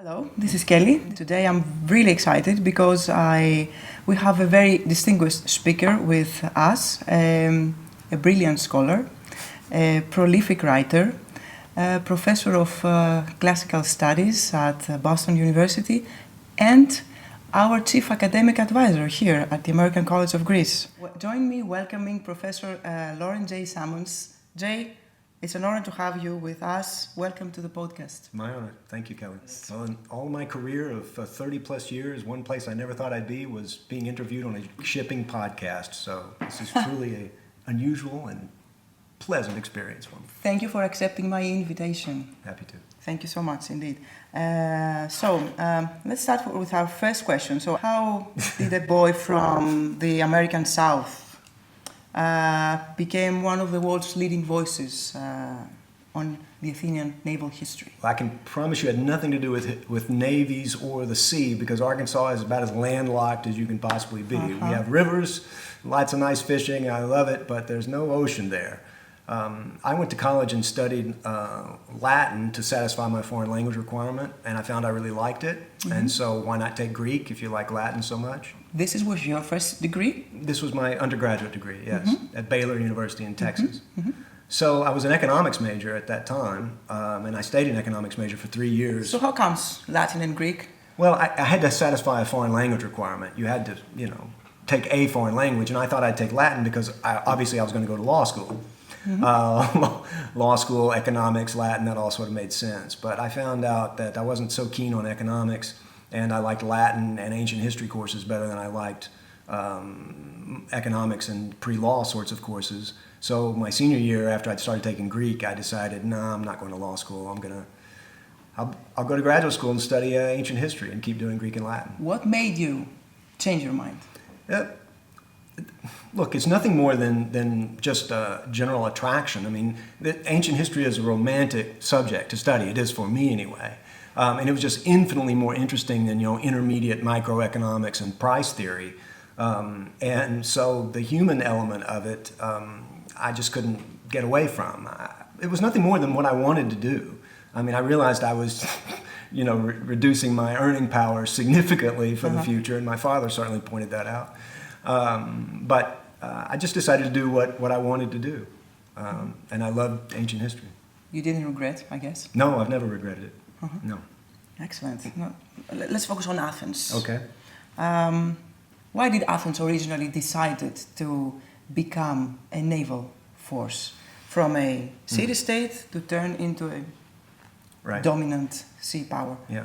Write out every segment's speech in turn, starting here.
Hello, this is Kelly. Today I'm really excited because we have a very distinguished speaker with us, a brilliant scholar, a prolific writer, a professor of classical studies at Boston University, and our chief academic advisor here at the American College of Greece. Join me welcoming Professor Loren J. Samons. Jay, it's an honor to have you with us. Welcome to the podcast. My honor. Thank you, Kelly. Well, in all my career of 30 plus years, one place I never thought I'd be was being interviewed on a shipping podcast. So this is truly an unusual and pleasant experience for me. Thank you for accepting my invitation. Happy to. Thank you so much indeed. Let's start with our first question. So how did a boy from the American South became one of the world's leading voices on the Athenian naval history? Well, I can promise you it had nothing to do with navies or the sea, because Arkansas is about as landlocked as you can possibly be. We have rivers, lots of nice fishing, I love it, but there's no ocean there. I went to college and studied Latin to satisfy my foreign language requirement, and I found I really liked it. Mm-hmm. And so why not take Greek if you like Latin so much? This was your first degree? This was my undergraduate degree, yes, at Baylor University in Texas. Mm-hmm. So I was an economics major at that time, and I stayed an economics major for 3 years. So how comes Latin and Greek? Well, I had to satisfy a foreign language requirement. You had to, take a foreign language, and I thought I'd take Latin because obviously I was going to go to law school. Mm-hmm. Law school, economics, Latin, that all sort of made sense. But I found out that I wasn't so keen on economics, and I liked Latin and ancient history courses better than I liked economics and pre-law sorts of courses. So my senior year, after I'd started taking Greek, I decided, I'm not going to law school. I'll go to graduate school and study ancient history and keep doing Greek and Latin. What made you change your mind? Look, it's nothing more than just a general attraction. I mean, ancient history is a romantic subject to study. It is for me anyway. And it was just infinitely more interesting than, intermediate microeconomics and price theory. And so the human element of it, I just couldn't get away from. It was nothing more than what I wanted to do. I mean, I realized I was, reducing my earning power significantly for the future, and my father certainly pointed that out. But I just decided to do what I wanted to do. And I loved ancient history. You didn't regret, I guess? No, I've never regretted it. No. Excellent. No, let's focus on Athens. Okay. Why did Athens originally decided to become a naval force from a city-state to turn into a dominant sea power? Yeah.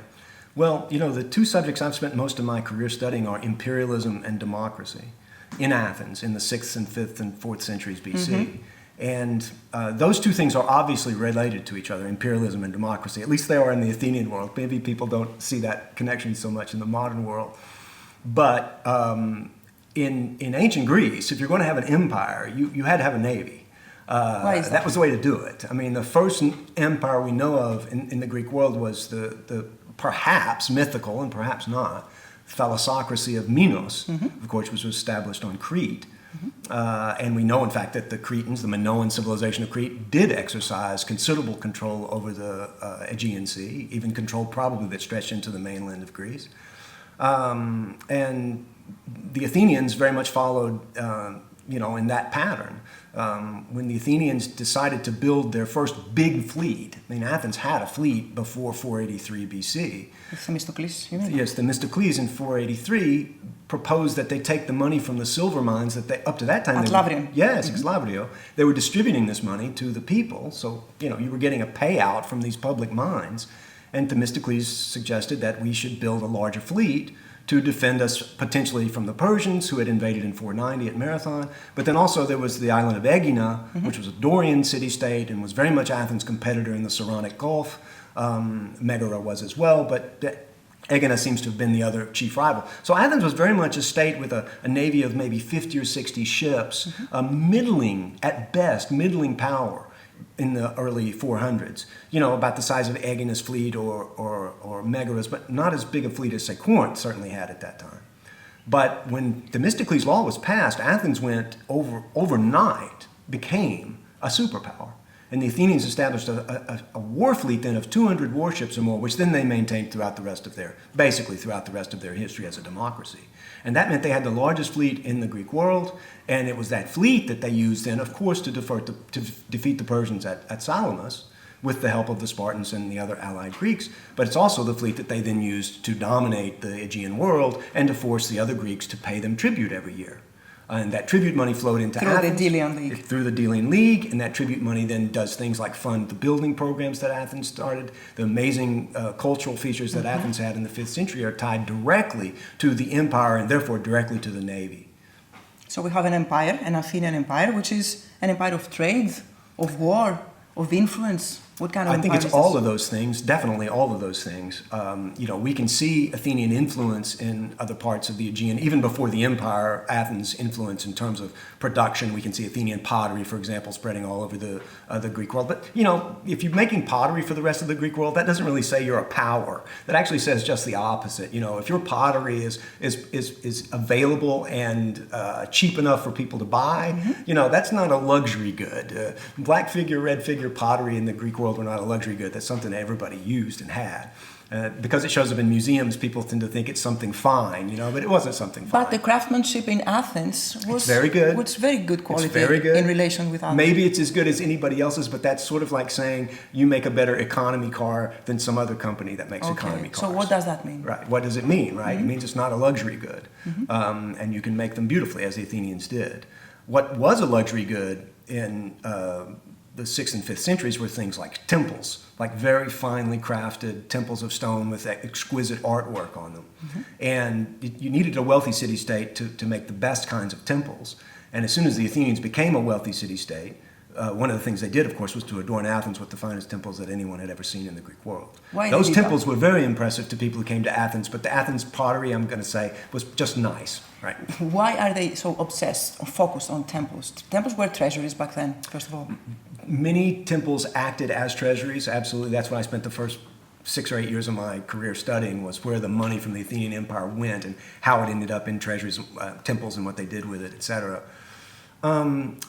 Well, the two subjects I've spent most of my career studying are imperialism and democracy in Athens in the 6th and 5th and 4th centuries BC. Mm-hmm. And those two things are obviously related to each other, imperialism and democracy. At least they are in the Athenian world. Maybe people don't see that connection so much in the modern world. But in ancient Greece, if you're going to have an empire, you had to have a navy. Why is that? That was the way to do it. I mean, the first empire we know of in the Greek world was the perhaps mythical and perhaps not thalassocracy of Minos, of course, which was established on Crete. And we know, in fact, that the Cretans, the Minoan civilization of Crete, did exercise considerable control over the Aegean Sea, even control probably that stretched into the mainland of Greece. And the Athenians very much followed, in that pattern. When the Athenians decided to build their first big fleet, I mean, Athens had a fleet before 483 BC. Themistocles, you mean? Yes, Themistocles in 483 proposed that they take the money from the silver mines that they, up to that time... At Lavrion. Yes, ex Lavrio. They were distributing this money to the people, so, you were getting a payout from these public mines. And Themistocles suggested that we should build a larger fleet to defend us potentially from the Persians, who had invaded in 490 at Marathon. But then also there was the island of Aegina, which was a Dorian city-state and was very much Athens' competitor in the Saronic Gulf. Megara was as well, but Aegina seems to have been the other chief rival. So Athens was very much a state with a navy of maybe 50 or 60 ships, middling, at best, middling power in the early 400s, about the size of Aegina's fleet or Megara's, but not as big a fleet as, say, Corinth certainly had at that time. But when Themistocles' law was passed, Athens went overnight, became a superpower. And the Athenians established a war fleet then of 200 warships or more, which then they maintained throughout the rest of their history as a democracy. And that meant they had the largest fleet in the Greek world, and it was that fleet that they used then, of course, to defeat the Persians at Salamis, with the help of the Spartans and the other allied Greeks. But it's also the fleet that they then used to dominate the Aegean world and to force the other Greeks to pay them tribute every year. And that tribute money flowed into Athens. Through the Delian League. And that tribute money then does things like fund the building programs that Athens started. The amazing cultural features that Athens had in the 5th century are tied directly to the empire and therefore directly to the navy. So we have an empire, an Athenian empire, which is an empire of trade, of war, of influence. What kind of I think it's all of those things, definitely all of those things. We can see Athenian influence in other parts of the Aegean, even before the empire, Athens' influence in terms of production. We can see Athenian pottery, for example, spreading all over the Greek world. But, if you're making pottery for the rest of the Greek world, that doesn't really say you're a power. That actually says just the opposite. If your pottery is available and cheap enough for people to buy, that's not a luxury good. Black figure, red figure pottery in the Greek world were not a luxury good. That's something everybody used and had. Because it shows up in museums, people tend to think it's something fine, but it wasn't something fine. But the craftsmanship in Athens was very good. Was very good quality. It's very good. In relation with others. Maybe it's as good as anybody else's, but that's sort of like saying you make a better economy car than some other company that makes economy cars. So what does that mean? Right. What does it mean, right? It means it's not a luxury good. And you can make them beautifully, as the Athenians did. What was a luxury good in the 6th and 5th centuries were things like temples, like very finely crafted temples of stone with exquisite artwork on them. And you needed a wealthy city-state to make the best kinds of temples. And as soon as the Athenians became a wealthy city-state, one of the things they did, of course, was to adorn Athens with the finest temples that anyone had ever seen in the Greek world. Those temples were very impressive to people who came to Athens, but the Athens pottery, I'm going to say, was just nice, right? Why are they so obsessed or focused on temples? Temples were treasuries back then, first of all. Many temples acted as treasuries, absolutely. That's what I spent the first 6 or 8 years of my career studying, was where the money from the Athenian Empire went and how it ended up in treasuries, temples, and what they did with it, etc.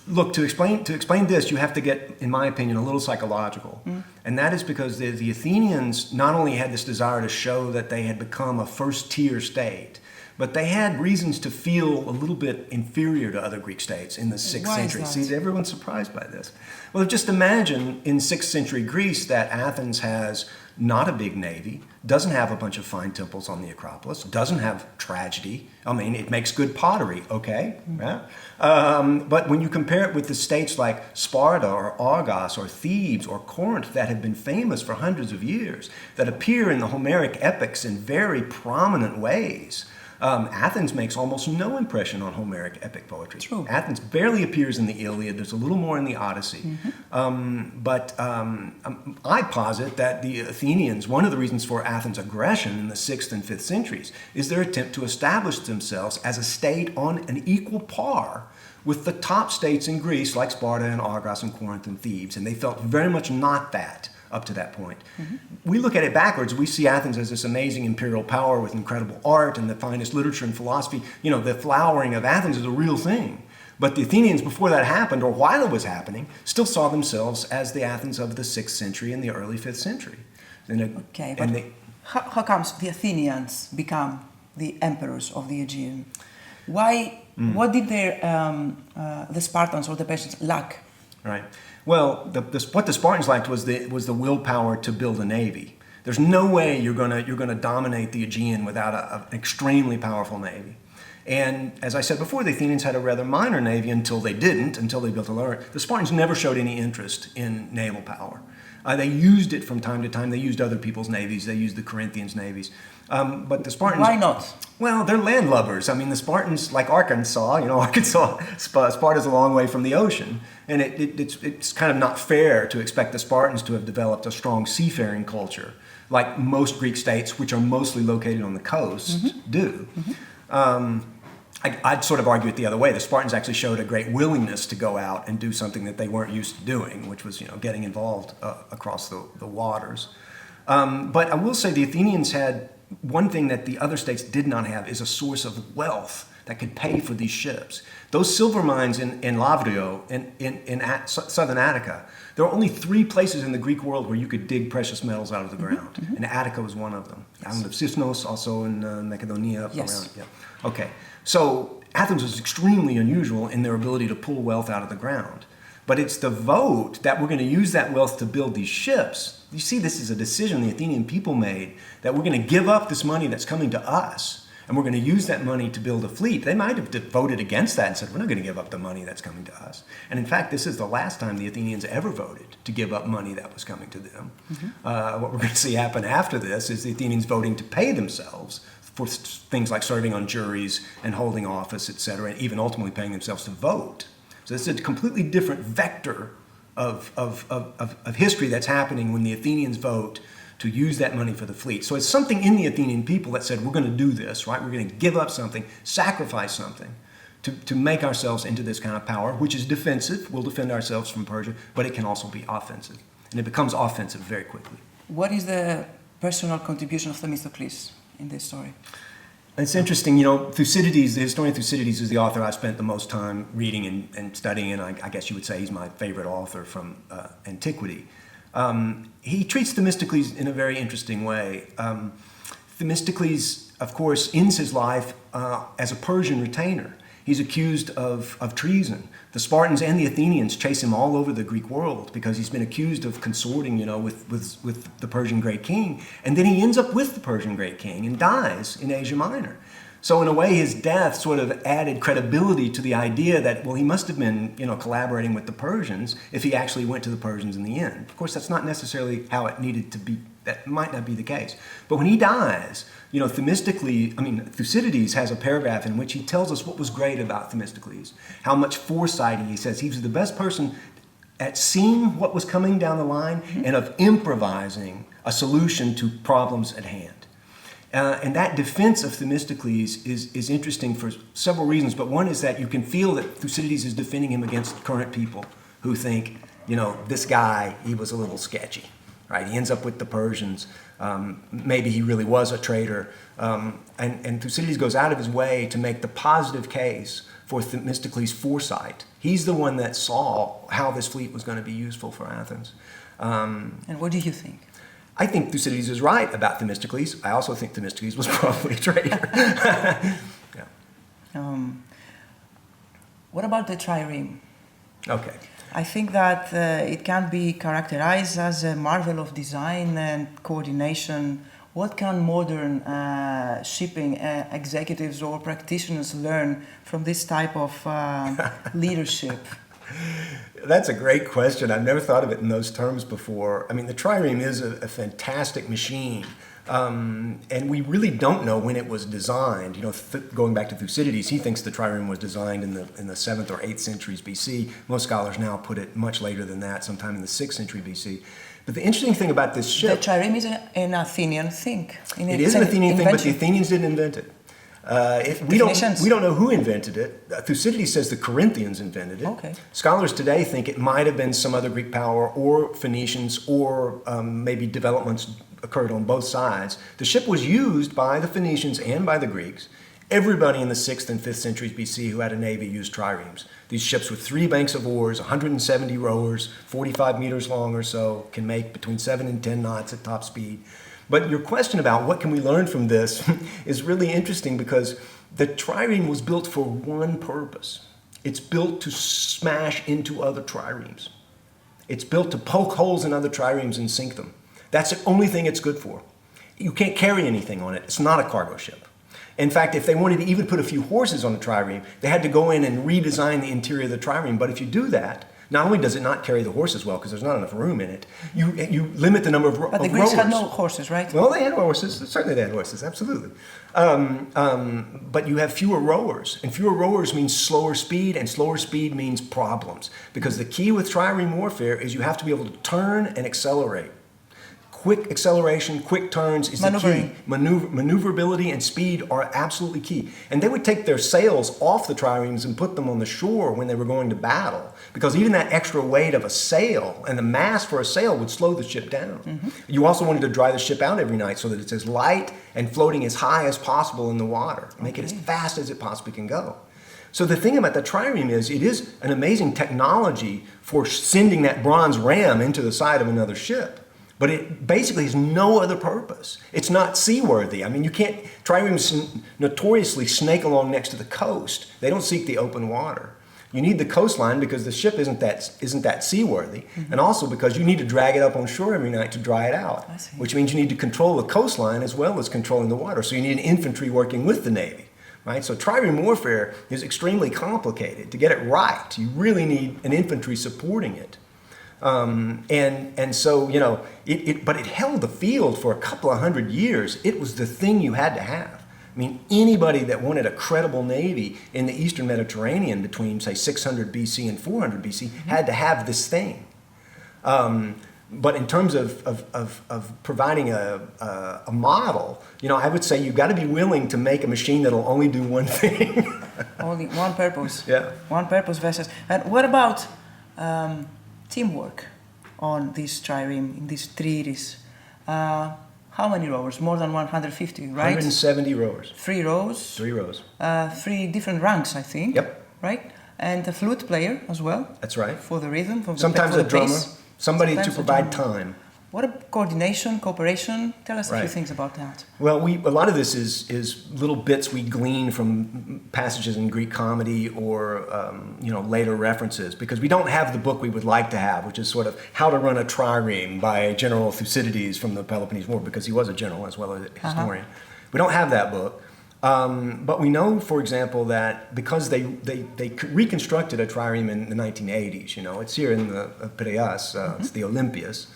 Look, to explain this, you have to get, in my opinion, a little psychological. And that is because the Athenians not only had this desire to show that they had become a first-tier state, but they had reasons to feel a little bit inferior to other Greek states in the 6th century. See, everyone's surprised by this. Well, just imagine in 6th century Greece that Athens has not a big navy, doesn't have a bunch of fine temples on the Acropolis, doesn't have tragedy. I mean, it makes good pottery, okay? Yeah. But when you compare it with the states like Sparta or Argos or Thebes or Corinth that have been famous for hundreds of years, that appear in the Homeric epics in very prominent ways, Athens makes almost no impression on Homeric epic poetry. True. Athens barely appears in the Iliad. There's a little more in the Odyssey. But I posit that the Athenians, one of the reasons for Athens' aggression in the 6th and 5th centuries is their attempt to establish themselves as a state on an equal par with the top states in Greece like Sparta and Argos and Corinth and Thebes. And they felt very much not that up to that point. We look at it backwards. We see Athens as this amazing imperial power with incredible art and the finest literature and philosophy. The flowering of Athens is a real thing. But the Athenians, before that happened, or while it was happening, still saw themselves as the Athens of the 6th century and the early 5th century. How comes the Athenians become the emperors of the Aegean? Why? What did the Spartans or the Persians lack? Right. Well, what the Spartans lacked was the willpower to build a navy. There's no way you're gonna dominate the Aegean without an extremely powerful navy. And as I said before, the Athenians had a rather minor navy until they built a larger. The Spartans never showed any interest in naval power. They used it from time to time. They used other people's navies. They used the Corinthians' navies. But the Spartans... Why not? Well, they're landlubbers. I mean, the Spartans, like Arkansas, Sparta's a long way from the ocean. And it's kind of not fair to expect the Spartans to have developed a strong seafaring culture, like most Greek states, which are mostly located on the coast, do. I'd sort of argue it the other way. The Spartans actually showed a great willingness to go out and do something that they weren't used to doing, which was, getting involved across the waters. But I will say the Athenians had one thing that the other states did not have, is a source of wealth that could pay for these ships. Those silver mines in Lavrio, in southern Attica, there are only 3 places in the Greek world where you could dig precious metals out of the ground, and Attica was one of them. Yes. Island of Sisnos, also in Macedonia. Yes. Around, yeah. Okay, so Athens was extremely unusual in their ability to pull wealth out of the ground. But it's the vote that we're going to use that wealth to build these ships. You see, this is a decision the Athenian people made, that we're going to give up this money that's coming to us, and we're going to use that money to build a fleet. They might have voted against that and said, we're not going to give up the money that's coming to us. And in fact, this is the last time the Athenians ever voted to give up money that was coming to them. What we're going to see happen after this is the Athenians voting to pay themselves for things like serving on juries and holding office, et cetera, and even ultimately paying themselves to vote. So it's a completely different vector of history that's happening when the Athenians vote to use that money for the fleet. So it's something in the Athenian people that said, we're going to do this, right? We're going to give up something, sacrifice something to make ourselves into this kind of power, which is defensive. We'll defend ourselves from Persia, but it can also be offensive. And it becomes offensive very quickly. What is the personal contribution of Themistocles in this story? It's interesting, Thucydides, the historian Thucydides is the author I've spent the most time reading and studying, and I guess you would say he's my favorite author from antiquity. He treats Themistocles in a very interesting way. Themistocles, of course, ends his life as a Persian retainer. He's accused of treason. The Spartans and the Athenians chase him all over the Greek world because he's been accused of consorting, with the Persian great king. And then he ends up with the Persian great king and dies in Asia Minor. So in a way, his death sort of added credibility to the idea that, well, he must have been, collaborating with the Persians if he actually went to the Persians in the end. Of course, that's not necessarily how it needed to be. That might not be the case. But when he dies, Thucydides has a paragraph in which he tells us what was great about Themistocles, how much foresight he says. He was the best person at seeing what was coming down the line and of improvising a solution to problems at hand. And that defense of Themistocles is interesting for several reasons, but one is that you can feel that Thucydides is defending him against current people who think, this guy, he was a little sketchy, right? He ends up with the Persians. Maybe he really was a traitor. And Thucydides goes out of his way to make the positive case for Themistocles' foresight. He's the one that saw how this fleet was going to be useful for Athens. And what do you think? I think Thucydides is right about Themistocles. I also think Themistocles was probably a traitor. Yeah. What about the trireme? Okay. I think that it can be characterized as a marvel of design and coordination. What can modern shipping executives or practitioners learn from this type of leadership? That's a great question. I've never thought of it in those terms before. The trireme is a fantastic machine. And we really don't know when it was designed. Going back to Thucydides, he thinks the trireme was designed in the 7th or 8th centuries BC. Most scholars now put it much later than that, sometime in the 6th century BC. But the interesting thing about this ship... The trireme is an Athenian thing. It is an Athenian thing, but the Athenians didn't invent it. We don't know who invented it. Thucydides says the Corinthians invented it. Okay. Scholars today think it might have been some other Greek power or Phoenicians or maybe developments occurred on both sides. The ship was used by the Phoenicians and by the Greeks. Everybody in the 6th and 5th centuries BC who had a navy used triremes. These ships with 3 banks of oars, 170 rowers, 45 meters long or so, can make between 7 and 10 knots at top speed. But your question about what can we learn from this is really interesting because the trireme was built for one purpose. It's built to smash into other triremes. It's built to poke holes in other triremes and sink them. That's the only thing it's good for. You can't carry anything on it. It's not a cargo ship. In fact, if they wanted to even put a few horses on the trireme, they had to go in and redesign the interior of the trireme. But if you do that, not only does it not carry the horses well, because there's not enough room in it, you limit the number of rowers. But the Greeks had no horses, right? Well, they had horses. Certainly they had horses, absolutely. But you have fewer rowers. And fewer rowers means slower speed, and slower speed means problems. Because the key with trireme warfare is you have to be able to turn and accelerate quick acceleration, quick turns is the key. Maneuverability and speed are absolutely key. And they would take their sails off the triremes and put them on the shore when they were going to battle, because even that extra weight of a sail and the mast for a sail would slow the ship down. You also wanted to dry the ship out every night so that it's as light and floating as high as possible in the water. Make it as fast as it possibly can go. So the thing about the trireme is it is an amazing technology for sending that bronze ram into the side of another ship. But it basically has no other purpose. It's not seaworthy. I mean, you can't, triremes notoriously snake along next to the coast. They don't seek the open water. You need the coastline because the ship isn't that seaworthy, and also because you need to drag it up on shore every night to dry it out, which means you need to control the coastline as well as controlling the water. So you need an infantry working with the Navy. Right? So trireme warfare is extremely complicated. To get it right, you really need an infantry supporting it. And so, you know, but it held the field for a couple of hundred years. It was the thing you had to have. I mean, anybody that wanted a credible navy in the Eastern Mediterranean between, say, 600 BC and 400 BC had to have this thing. But in terms of providing a model, you know, I would say you've got to be willing to make a machine that'll only do one thing. Only one purpose. Yeah. One purpose versus. And what about teamwork on this trireme, in these treaties? How many rowers? More than 150, right? 170 rowers. 3 rows. 3 rows. 3 different ranks, I think. Yep. Right? And a flute player as well. That's right. For the rhythm. For Sometimes the a drummer. pace. Somebody to provide time. What about coordination, cooperation? Tell us a few things about that. Well, a lot of this is little bits we glean from passages in Greek comedy or you know, later references, because we don't have the book we would like to have, which is sort of How to Run a Trireme by General Thucydides from the Peloponnese War, because he was a general as well as a historian. We don't have that book. But we know, for example, that because they reconstructed a trireme in the 1980s, you know, it's here in the Piraeus, it's the Olympias,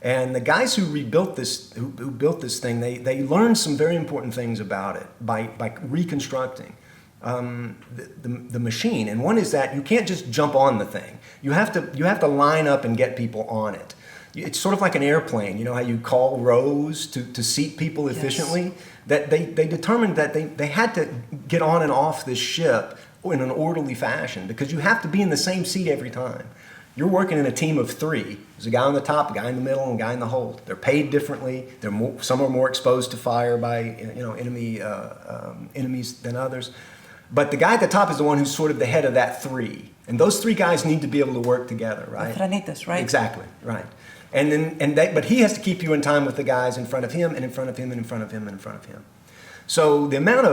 and the guys who rebuilt this, who built this thing, they learned some very important things about it by reconstructing the machine. And one is that you can't just jump on the thing. You have to line up and get people on it. It's sort of like an airplane. You know how you call rows to seat people efficiently? Yes. That they determined that they had to get on and off this ship in an orderly fashion, because you have to be in the same seat every time. You're working in a team of 3. There's a guy on the top, a guy in the middle, and a guy in the hold. They're paid differently. Some are more exposed to fire by enemies than others. But the guy at the top is the one who's sort of the head of that 3. And those 3 guys need to be able to work together, right? Athranites, right? Exactly, right. But he has to keep you in time with the guys in front of him, and in front of him, and in front of him, and in front of him. So the amount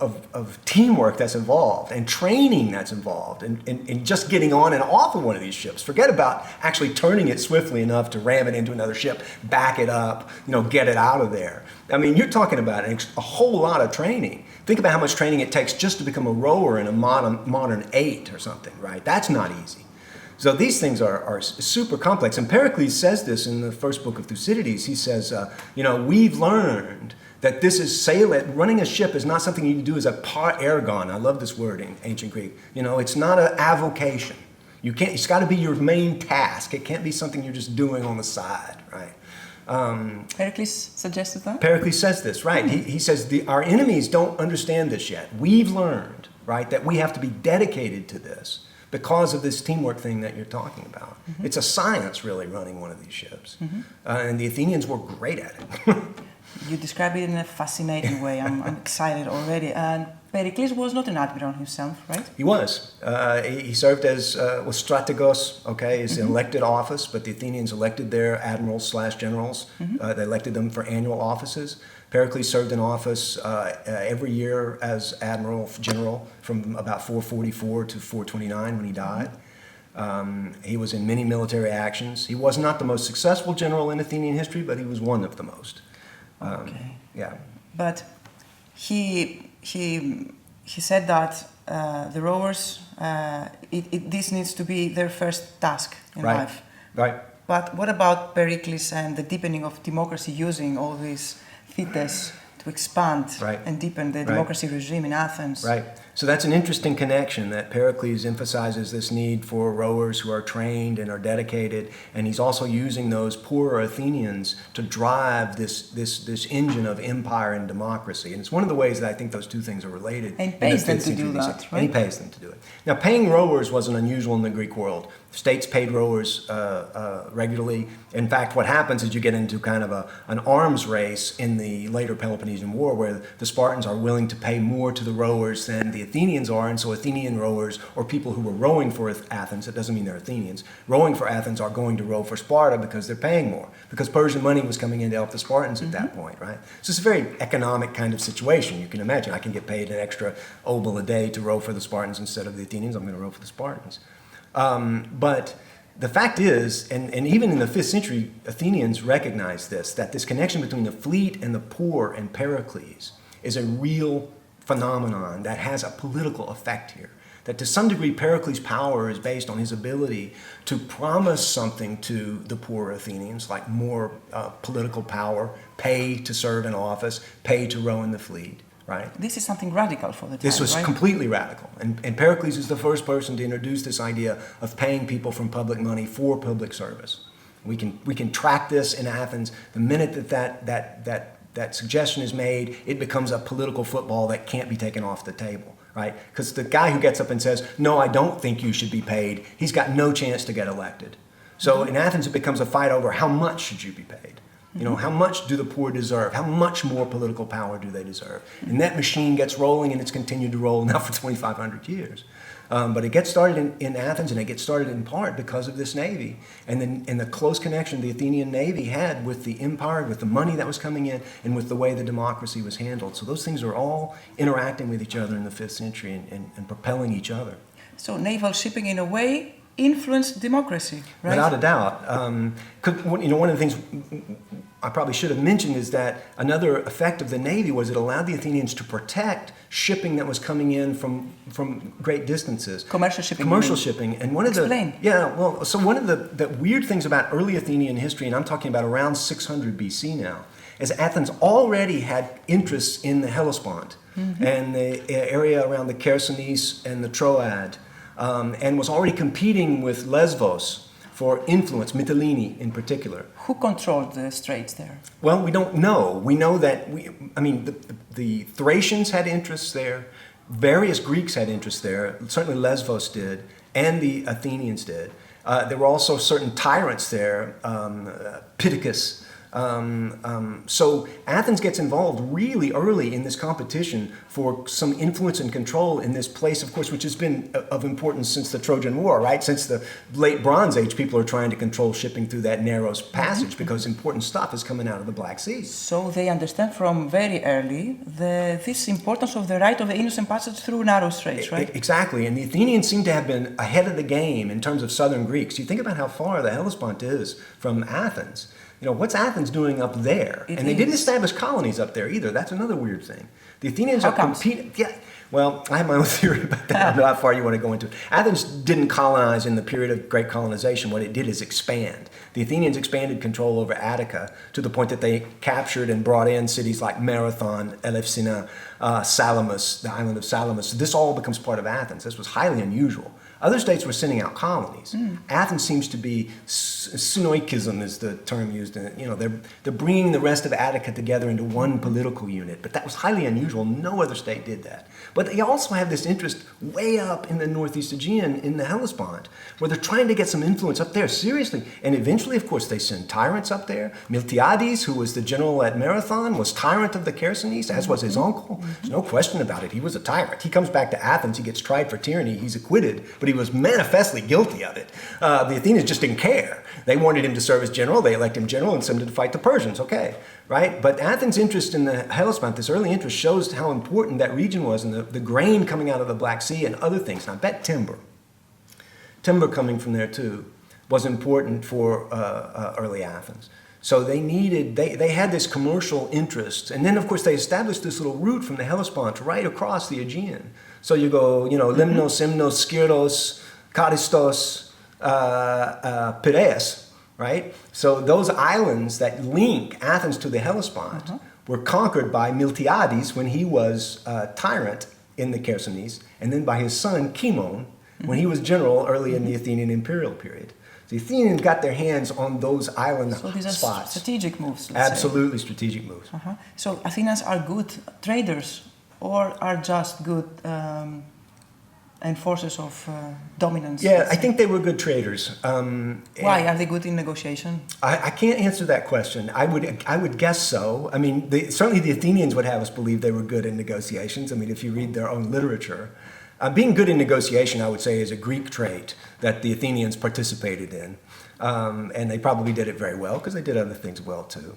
of teamwork that's involved and training that's involved and just getting on and off of one of these ships. Forget about actually turning it swiftly enough to ram it into another ship, back it up, you know, get it out of there. I mean, you're talking about a whole lot of training. Think about how much training it takes just to become a rower in a modern 8 or something, right? That's not easy. So these things are super complex. And Pericles says this in the first book of Thucydides. He says, you know, we've learned that this is running a ship is not something you do as a par ergon. I love this word in ancient Greek. You know, it's not an avocation. It's got to be your main task. It can't be something you're just doing on the side, right? Pericles suggested that? Pericles says this, right? He says our enemies don't understand this yet. We've learned, right, that we have to be dedicated to this because of this teamwork thing that you're talking about. It's a science, really, running one of these ships. And the Athenians were great at it. You describe it in a fascinating way. I'm excited already. And Pericles was not an admiral himself, right? He was. He served as was strategos, okay, is an elected office, but the Athenians elected their admirals/generals. They elected them for annual offices. Pericles served in office every year as general from about 444 to 429 when he died. He was in many military actions. He was not the most successful general in Athenian history, but he was one of the most. Okay. Yeah. But he said that the rowers, this needs to be their first task in life. Right. But what about Pericles and the deepening of democracy using all these thetes to expand and deepen the democracy regime in Athens? Right. So that's an interesting connection, that Pericles emphasizes this need for rowers who are trained and are dedicated, and he's also using those poorer Athenians to drive this engine of empire and democracy. And it's one of the ways that I think those two things are related. And pays them to do that, right? And he pays them to do it. Now, paying rowers wasn't unusual in the Greek world. States paid rowers regularly. In fact, what happens is you get into kind of an arms race in the later Peloponnesian War, where the Spartans are willing to pay more to the rowers than the Athenians are, and so Athenian rowers, or people who were rowing for Athens, it doesn't mean they're Athenians, rowing for Athens are going to row for Sparta because they're paying more, because Persian money was coming in to help the Spartans at that point, right? So it's a very economic kind of situation. You can imagine, I can get paid an extra obol a day to row for the Spartans instead of the Athenians, I'm going to row for the Spartans. But the fact is, and even in the 5th century, Athenians recognized this, that this connection between the fleet and the poor and Pericles is a real phenomenon that has a political effect here. That to some degree, Pericles' power is based on his ability to promise something to the poor Athenians, like more political power, pay to serve in office, pay to row in the fleet. Right? This is something radical for the time, This was right? completely radical. And Pericles is the first person to introduce this idea of paying people from public money for public service. We can track this in Athens. The minute that suggestion is made, it becomes a political football that can't be taken off the table, right? Because the guy who gets up and says, no, I don't think you should be paid, he's got no chance to get elected. So in Athens, it becomes a fight over how much should you be paid. You know, how much do the poor deserve? How much more political power do they deserve? And that machine gets rolling, and it's continued to roll now for 2,500 years. But it gets started in Athens, and it gets started in part because of this navy and the close connection the Athenian navy had with the empire, with the money that was coming in, and with the way the democracy was handled. So those things are all interacting with each other in the 5th century and propelling each other. So naval shipping, in a way, influenced democracy, right? Without a doubt. One of the things I probably should have mentioned is that another effect of the Navy was it allowed the Athenians to protect shipping that was coming in from great distances. Commercial shipping. Commercial shipping. And one of Explain. so one of the weird things about early Athenian history, and I'm talking about around 600 BC now, is Athens already had interests in the Hellespont and the area around the Chersonese and the Troad, and was already competing with Lesbos for influence, Mytilene in particular. Who controlled the straits there? Well, we don't know. We know that, the Thracians had interests there, various Greeks had interests there, certainly Lesbos did, and the Athenians did. There were also certain tyrants there, Pittacus. So Athens gets involved really early in this competition for some influence and control in this place, of course, which has been of importance since the Trojan War, right? Since the late Bronze Age, people are trying to control shipping through that narrow passage because important stuff is coming out of the Black Sea. So they understand from very early this importance of the right of the innocent passage through narrow straits, right? Exactly, and the Athenians seem to have been ahead of the game in terms of southern Greeks. You think about how far the Hellespont is from Athens. What's Athens doing up there? And they didn't establish colonies up there either. That's another weird thing. The Athenians are competing. Yeah, well, I have my own theory about that. I don't know how far you want to go into it. Athens didn't colonize in the period of great colonization. What it did is expand. The Athenians expanded control over Attica to the point that they captured and brought in cities like Marathon, Elefsina, Salamis, the island of Salamis. This all becomes part of Athens. This was highly unusual. Other states were sending out colonies. Athens seems to be, synoikism is the term used in it. They're bringing the rest of Attica together into one political unit. But that was highly unusual. No other state did that. But they also have this interest way up in the Northeast Aegean, in the Hellespont, where they're trying to get some influence up there, seriously. And eventually, of course, they send tyrants up there. Miltiades, who was the general at Marathon, was tyrant of the Chersonese, as was his uncle. There's no question about it. He was a tyrant. He comes back to Athens. He gets tried for tyranny. He's acquitted, but he was manifestly guilty of it. The Athenians just didn't care. They wanted him to serve as general. They elect him general and send him to fight the Persians. Okay, right? But Athens' interest in the Hellespont, this early interest, shows how important that region was, and the grain coming out of the Black Sea and other things. And I bet timber coming from there too, was important for early Athens. So they had this commercial interest. And then, of course, they established this little route from the Hellespont right across the Aegean. So you go, Limnos, Imnos, Skiros, Charistos, Piraeus, right? So those islands that link Athens to the Hellespont were conquered by Miltiades when he was tyrant in the Chersonese, and then by his son Kimon when he was general early in the Athenian imperial period. The Athenians got their hands on those island spots. So these are strategic moves, Absolutely strategic moves. So Athenians are good traders or are just good enforcers of dominance? Yeah, I think they were good traders. Why? Are they good in negotiation? I can't answer that question. I would guess so. I mean, certainly the Athenians would have us believe they were good in negotiations. I mean, if you read their own literature. Being good in negotiation, I would say, is a Greek trait that the Athenians participated in. And they probably did it very well because they did other things well too.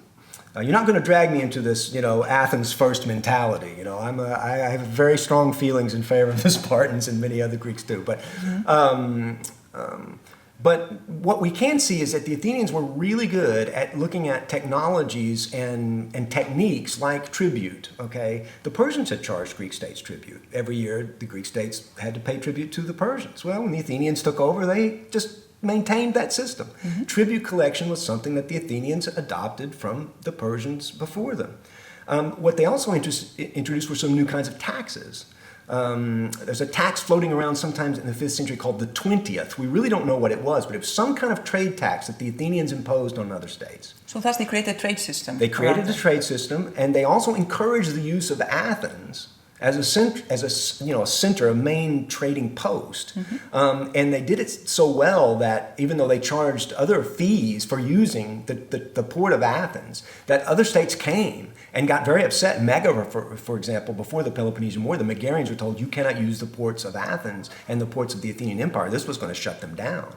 You're not going to drag me into this, Athens first mentality. I have very strong feelings in favor of the Spartans and many other Greeks too. But what we can see is that the Athenians were really good at looking at technologies and techniques like tribute, okay? The Persians had charged Greek states tribute. Every year, the Greek states had to pay tribute to the Persians. Well, when the Athenians took over, they just maintained that system. Tribute collection was something that the Athenians adopted from the Persians before them. What they also introduced were some new kinds of taxes. There's a tax floating around sometimes in the 5th century called the 20th. We really don't know what it was, but it was some kind of trade tax that the Athenians imposed on other states. So thus they created a trade system. They created a trade system, and they also encouraged the use of Athens as a center, a main trading post. And they did it so well that even though they charged other fees for using the port of Athens, that other states came and got very upset. Megara, for example, before the Peloponnesian War, the Megarians were told, you cannot use the ports of Athens and the ports of the Athenian Empire. This was going to shut them down.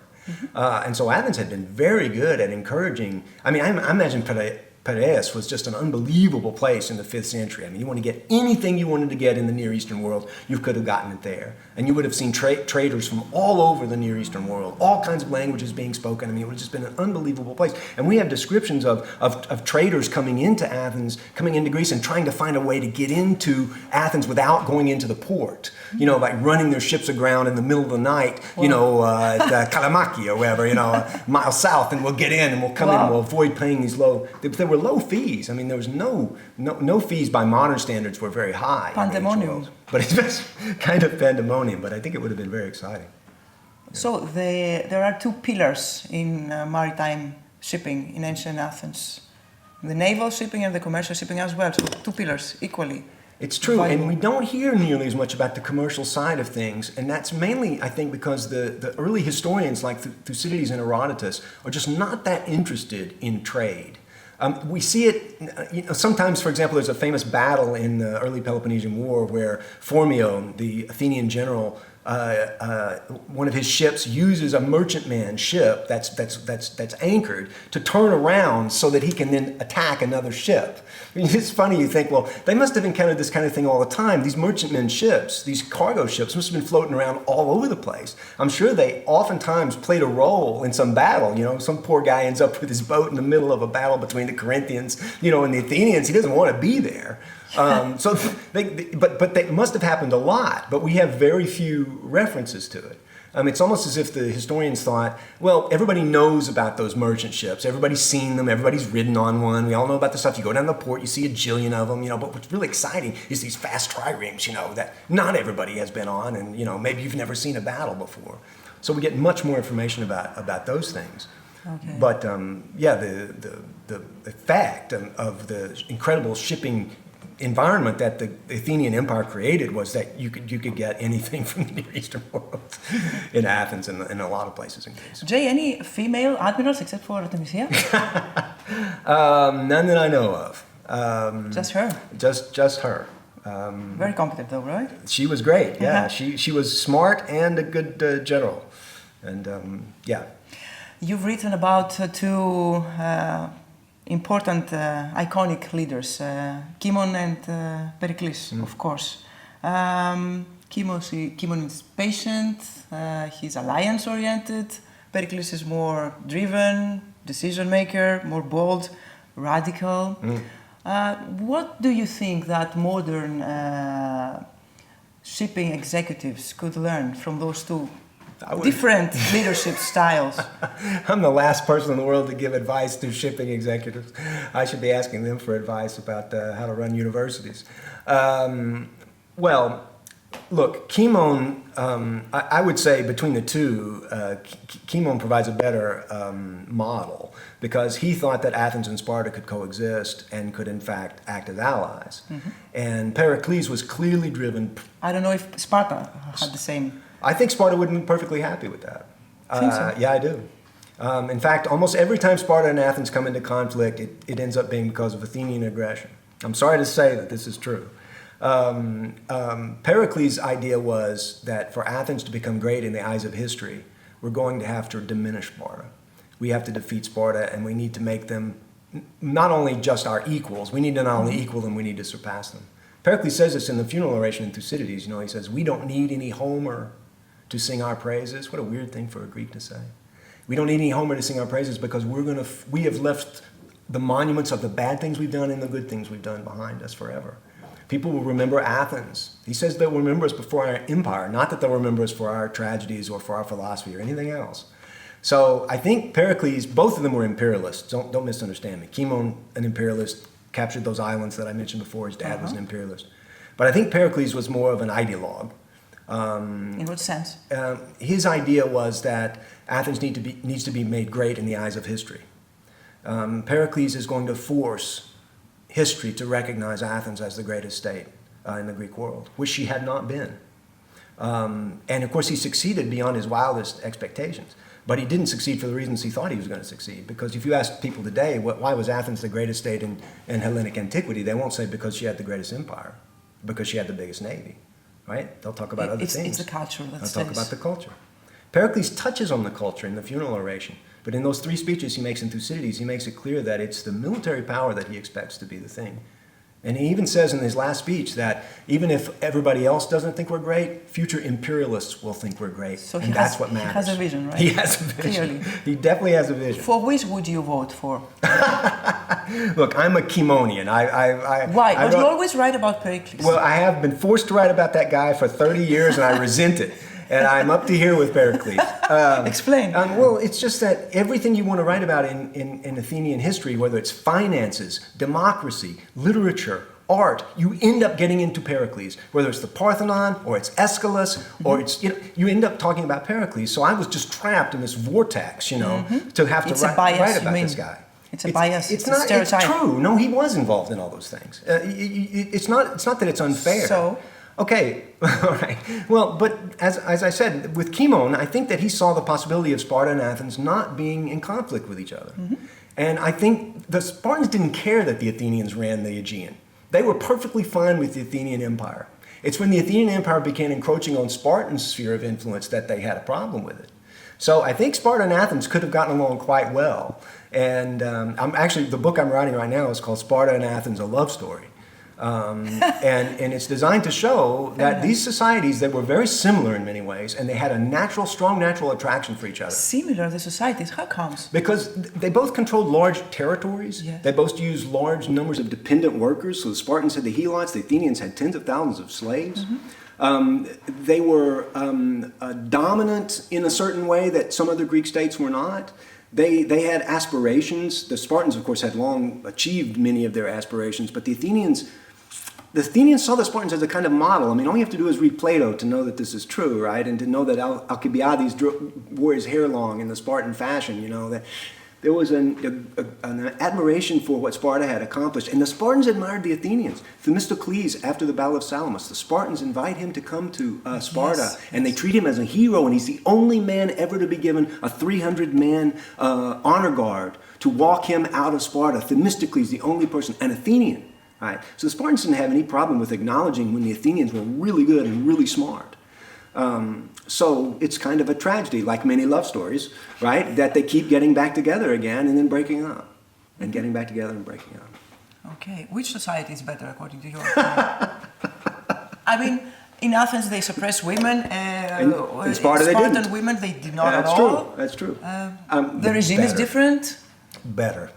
And so Athens had been very good at encouraging. I mean, I imagine Piraeus was just an unbelievable place in the 5th century. I mean, you want to get anything you wanted to get in the Near Eastern world, you could have gotten it there. And you would have seen traders from all over the Near Eastern world, all kinds of languages being spoken. I mean, it would have just been an unbelievable place. And we have descriptions of traders coming into Athens, coming into Greece, and trying to find a way to get into Athens without going into the port. Like running their ships aground in the middle of the night, at Kalamaki or wherever, a mile south, and we'll get in and we'll come in and we'll avoid paying these there were low fees. I mean, there was no fees by modern standards were very high. Pandemonium. But it was kind of pandemonium, but I think it would have been very exciting. So there are two pillars in maritime shipping in ancient Athens. The naval shipping and the commercial shipping as well. So two pillars equally. It's true, and we don't hear nearly as much about the commercial side of things, and that's mainly, I think, because the early historians like Thucydides and Herodotus are just not that interested in trade. We see it, sometimes, for example, there's a famous battle in the early Peloponnesian War where Phormio, the Athenian general, one of his ships uses a merchantman ship that's anchored to turn around so that he can then attack another ship. I mean, it's funny, you think, well, they must have encountered this kind of thing all the time. These merchantmen ships, these cargo ships must have been floating around all over the place. I'm sure they oftentimes played a role in some battle. Some poor guy ends up with his boat in the middle of a battle between the Corinthians, and the Athenians. He doesn't want to be there. But they must have happened a lot, but we have very few references to it. It's almost as if the historians thought, well, everybody knows about those merchant ships. Everybody's seen them. Everybody's ridden on one. We all know about the stuff. You go down the port, you see a jillion of them, but what's really exciting is these fast triremes, that not everybody has been on, and, maybe you've never seen a battle before. So we get much more information about those things. Okay. But, the fact of the incredible shipping environment that the Athenian Empire created was that you could get anything from the Near Eastern world in Athens and in a lot of places in Greece. Jay, any female admirals except for Artemisia? None that I know of. Just her? Just her. Very competent though, right? She was great, yeah. She was smart and a good general. And yeah. You've written about two important iconic leaders, Kimon and Pericles, of course. Kimon is patient, he's alliance-oriented. Pericles is more driven, decision-maker, more bold, radical. What do you think that modern shipping executives could learn from those two different leadership styles? I'm the last person in the world to give advice to shipping executives. I should be asking them for advice about how to run universities. Well, Look, Kimon, I would say between the two, Kimon provides a better model because he thought that Athens and Sparta could coexist and could in fact act as allies. And Pericles was clearly driven. I don't know if Sparta had the same. I think Sparta would be perfectly happy with that. Think so? Yeah, I do. In fact, almost every time Sparta and Athens come into conflict, it ends up being because of Athenian aggression. I'm sorry to say that this is true. Pericles' idea was that for Athens to become great in the eyes of history, we're going to have to diminish Sparta. We have to defeat Sparta, and we need to make them not only just our equals, we need to not only equal them, we need to surpass them. Pericles says this in the funeral oration in Thucydides. He says, we don't need any Homer to sing our praises. What a weird thing for a Greek to say. We don't need any Homer to sing our praises because we have left the monuments of the bad things we've done and the good things we've done behind us forever. People will remember Athens. He says they'll remember us before our empire, not that they'll remember us for our tragedies or for our philosophy or anything else. So I think Pericles, both of them were imperialists. Don't misunderstand me. Kimon, an imperialist, captured those islands that I mentioned before. His dad was an imperialist. But I think Pericles was more of an ideologue. In what sense? His idea was that Athens needs to be made great in the eyes of history. Pericles is going to force history to recognize Athens as the greatest state in the Greek world, which she had not been. And of course he succeeded beyond his wildest expectations, but he didn't succeed for the reasons he thought he was going to succeed. Because if you ask people today, why was Athens the greatest state in Hellenic antiquity, they won't say because she had the greatest empire, because she had the biggest navy, right? They'll talk about other things. It's the culture that They'll talk about the culture. Pericles touches on the culture in the funeral oration, but in those 3 speeches he makes in Thucydides, he makes it clear that it's the military power that he expects to be the thing. And he even says in his last speech that even if everybody else doesn't think we're great, future imperialists will think we're great. So and that's what matters. He has a vision, right? He has a vision. Clearly. He definitely has a vision. For which would you vote for? Look, I'm a Kimonian. Why? But you always write about Pericles. Well, I have been forced to write about that guy for 30 years, and I resent it. And I'm up to here with Pericles. Explain. Well, it's just that everything you want to write about in Athenian history, whether it's finances, democracy, literature, art, you end up getting into Pericles. Whether it's the Parthenon, or it's Aeschylus, or it's, you end up talking about Pericles. So I was just trapped in this vortex, to have to write about this guy. It's a bias. It's a not. stereotype. It's true. No, he was involved in all those things. It's not that it's unfair. So. Okay, all right. Well, but as I said, with Kimon, I think that he saw the possibility of Sparta and Athens not being in conflict with each other. And I think the Spartans didn't care that the Athenians ran the Aegean. They were perfectly fine with the Athenian Empire. It's when the Athenian Empire began encroaching on Spartan's sphere of influence that they had a problem with it. So I think Sparta and Athens could have gotten along quite well. And the book I'm writing right now is called Sparta and Athens, a Love Story. And it's designed to show that these societies, they were very similar in many ways, and they had a strong natural attraction for each other. Similar, the societies, how comes? Because they both controlled large territories. Yes. They both used large numbers of dependent workers. So the Spartans had the Helots, the Athenians had tens of thousands of slaves. They were dominant in a certain way that some other Greek states were not. They had aspirations. The Spartans, of course, had long achieved many of their aspirations, but the Athenians saw the Spartans as a kind of model. I mean, all you have to do is read Plato to know that this is true, right? And to know that Alcibiades wore his hair long in the Spartan fashion, that there was an admiration for what Sparta had accomplished. And the Spartans admired the Athenians. Themistocles, after the Battle of Salamis, the Spartans invite him to come to Sparta, and they treat him as a hero, and he's the only man ever to be given a 300-man honor guard to walk him out of Sparta. Themistocles, the only person, an Athenian. Right? So the Spartans didn't have any problem with acknowledging when the Athenians were really good and really smart. So it's kind of a tragedy, like many love stories, right? That they keep getting back together again and then breaking up. And getting back together and breaking up. Okay. Which society is better according to your opinion? I mean, in Athens they suppressed women. In Sparta they didn't. Spartan women, they did not at That's all. True. That's true. The regime is different. Better.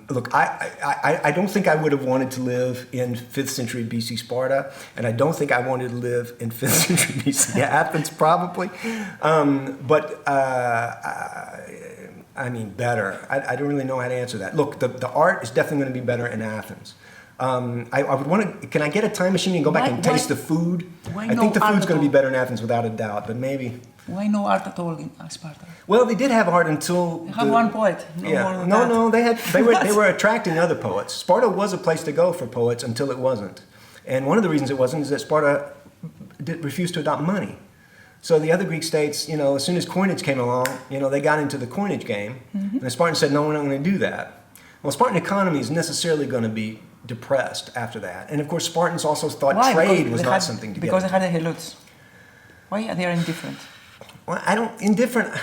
Look, I don't think I would have wanted to live in 5th century BC Sparta, and I don't think I wanted to live in 5th century BC Athens, probably. But I mean, better. I don't really know how to answer that. Look, the art is definitely going to be better in Athens. I would want to. Can I get a time machine and go back and taste the food? I think the food's going to be better in Athens without a doubt, but maybe. Why no art at all in Sparta? Well, they did have art until. They have one poet. No. They were attracting other poets. Sparta was a place to go for poets until it wasn't, and one of the reasons it wasn't is that Sparta refused to adopt money. So the other Greek states, as soon as coinage came along, they got into the coinage game, and the Spartans said, "No, we're not going to do that." Well, Spartan economy is necessarily going to be depressed after that, and of course, Spartans also thought trade was not something to get. Because they had the helots. Why are they indifferent? Well, indifferent.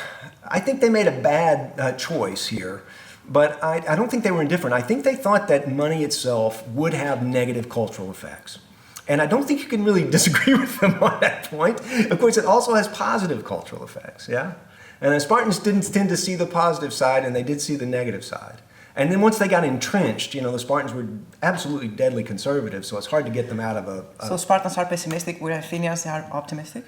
I think they made a bad choice here, but I don't think they were indifferent. I think they thought that money itself would have negative cultural effects. And I don't think you can really disagree with them on that point. Of course, it also has positive cultural effects, yeah? And the Spartans didn't tend to see the positive side, and they did see the negative side. And then once they got entrenched, the Spartans were absolutely deadly conservative, so it's hard to get them out of a... So Spartans are pessimistic, where Athenians are optimistic?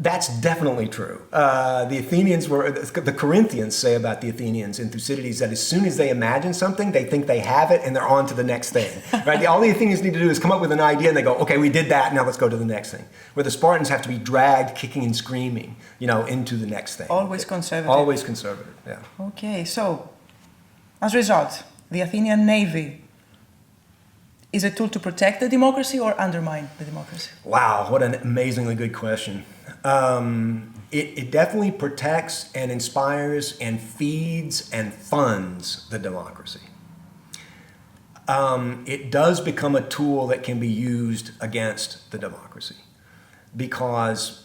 That's definitely true. The Athenians the Corinthians say about the Athenians in Thucydides that as soon as they imagine something, they think they have it and they're on to the next thing. Right? All the Athenians need to do is come up with an idea and they go, okay, we did that, now let's go to the next thing. Where the Spartans have to be dragged kicking and screaming, into the next thing. Always conservative. Always conservative, yeah. Okay, so as a result, the Athenian navy is a tool to protect the democracy or undermine the democracy? Wow, what an amazingly good question. It definitely protects and inspires and feeds and funds the democracy. It does become a tool that can be used against the democracy because,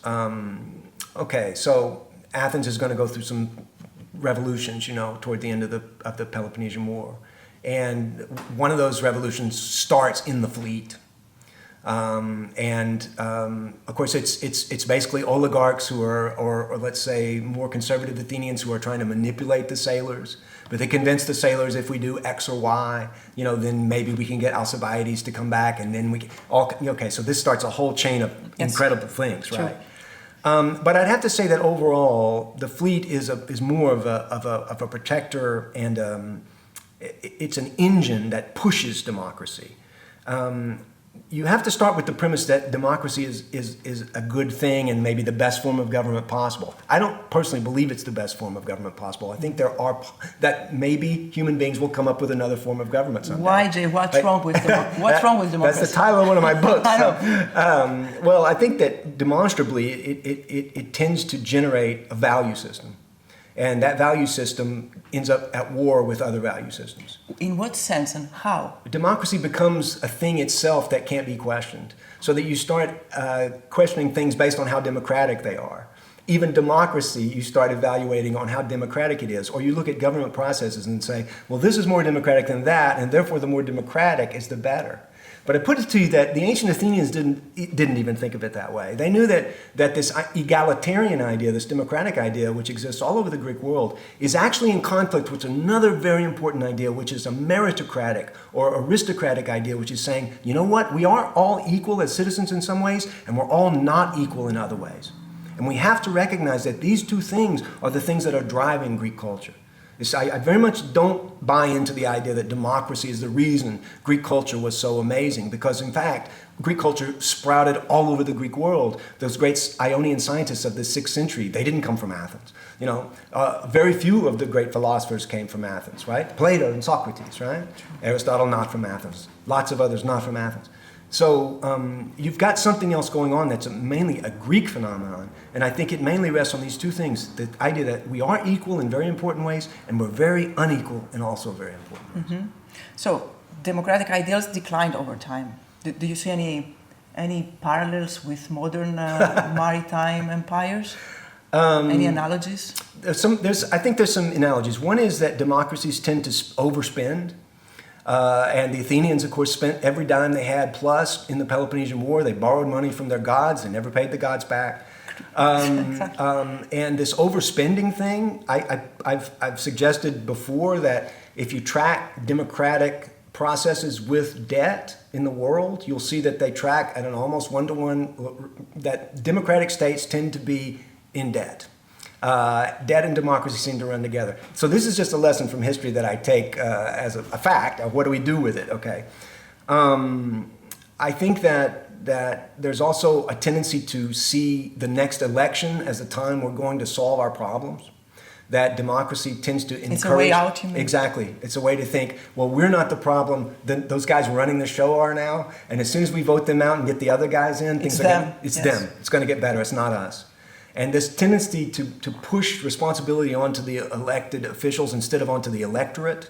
so Athens is going to go through some revolutions, toward the end of the Peloponnesian War. And one of those revolutions starts in the fleet. Of course, it's basically oligarchs who are, or let's say more conservative Athenians who are trying to manipulate the sailors. But they convince the sailors if we do X or Y, then maybe we can get Alcibiades to come back, and then we can so this starts a whole chain of incredible things, right? But I'd have to say that overall, the fleet is more of a protector, and it's an engine that pushes democracy. You have to start with the premise that democracy is a good thing and maybe the best form of government possible. I don't personally believe it's the best form of government possible. I think that maybe human beings will come up with another form of government someday. Why, Jay? What's wrong with democracy? That's the title of one of my books. I know. Well, I think that demonstrably it tends to generate a value system. And that value system ends up at war with other value systems. In what sense and how? Democracy becomes a thing itself that can't be questioned, so that you start questioning things based on how democratic they are. Even democracy, you start evaluating on how democratic it is. Or you look at government processes and say, well, this is more democratic than that, and therefore the more democratic is the better. But I put it to you that the ancient Athenians didn't even think of it that way. They knew that this egalitarian idea, this democratic idea, which exists all over the Greek world, is actually in conflict with another very important idea, which is a meritocratic or aristocratic idea, which is saying, you know what, we are all equal as citizens in some ways, and we're all not equal in other ways. And we have to recognize that these two things are the things that are driving Greek culture. I very much don't buy into the idea that democracy is the reason Greek culture was so amazing, because in fact, Greek culture sprouted all over the Greek world. Those great Ionian scientists of the 6th century, they didn't come from Athens. Very few of the great philosophers came from Athens, right? Plato and Socrates, right? Aristotle, not from Athens. Lots of others, not from Athens. So you've got something else going on that's mainly a Greek phenomenon, and I think it mainly rests on these two things: the idea that we are equal in very important ways, and we're very unequal in also very important ways. Mm-hmm. So democratic ideals declined over time. Do you see any parallels with modern maritime empires? Any analogies? I think there's some analogies. One is that democracies tend to overspend. And the Athenians, of course, spent every dime they had, plus in the Peloponnesian War, they borrowed money from their gods. They never paid the gods back. And this overspending thing, I've suggested before that if you track democratic processes with debt in the world, you'll see that they track at an almost one-to-one, that democratic states tend to be in debt. Debt and democracy seem to run together. So this is just a lesson from history that I take as a fact of what do we do with it, okay? I think that there's also a tendency to see the next election as the time we're going to solve our problems. That democracy tends to encourage... It's a way out, you mean? Exactly. It's a way to think, well, we're not the problem. Those guys running the show are now. And as soon as we vote them out and get the other guys in, it's them. It's them. It's going to get better. It's not us. And this tendency to push responsibility onto the elected officials instead of onto the electorate,